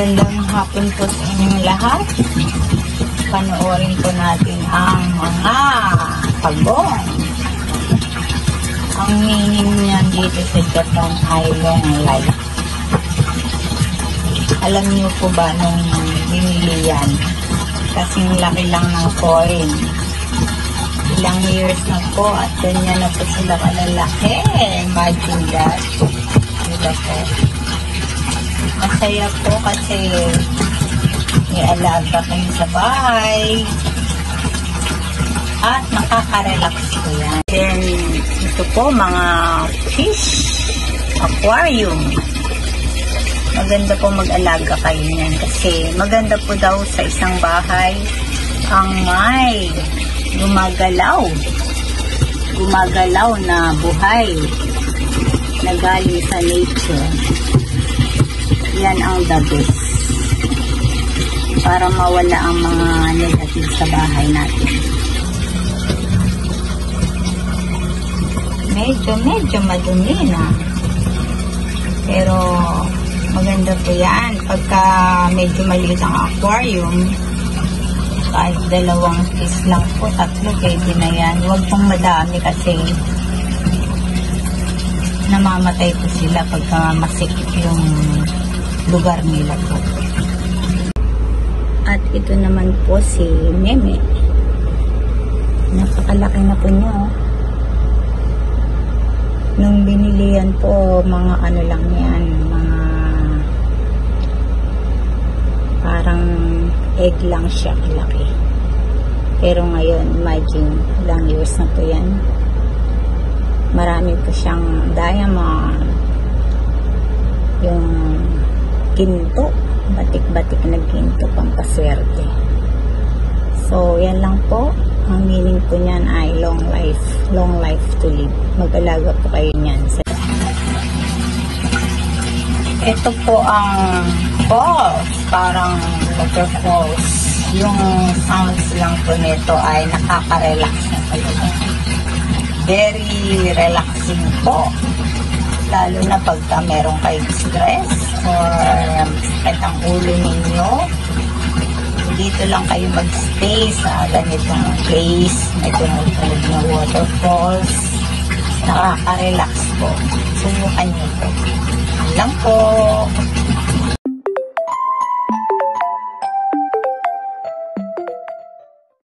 Magandang hapon po sa inyong lahat. Panoorin po natin ang mga pagong. Ang meaning niya dito sa Japan ay long life. Alam niyo po ba nung binili yan? Kasing laki lang ng coin. Ilang years na po at ganyan na po sila kalalaki. Imagine that. Diba po? Masaya po kasi may alaga kayo sa bahay at nakaka-relax po yan. Then, ito po mga fish aquarium. Maganda po mag-alaga kayo niyan kasi maganda po daw sa isang bahay ang may gumagalaw na buhay na galing sa nature. Yan ang the best para mawala ang mga negative sa bahay natin. Medyo madumi na, pero maganda po yan pagka medyo maliit ang aquarium. Kahit 2 fish lang po, 3 pwede na yan. Huwag pong madami kasi namamatay po sila pagka masikip yung lugar nila po. At ito naman po si Meme. Napakalaki na po niya. Nung binili yan po, mga ano lang yan, mga parang egg lang siya kalaki. Pero ngayon, imagine, ilang years na po yan. Marami po siyang diamond. Yung ginto, batik-batik na ginto, pampaswerte. So, yan lang po. Ang meaning po niyan ay long life to live. Mag-alaga po kayo niyan. Ito po ang falls, parang waterfalls. Yung sounds lang po nito ay nakaka-relax na talaga. Very relaxing po. Lalo na pagka meron kayong stress or sakit ang ulo ninyo, dito lang kayo mag-stay sa ganitong place. May tumutunog na waterfalls. Nakaka-relax po. Subukan niyo po. Lang po.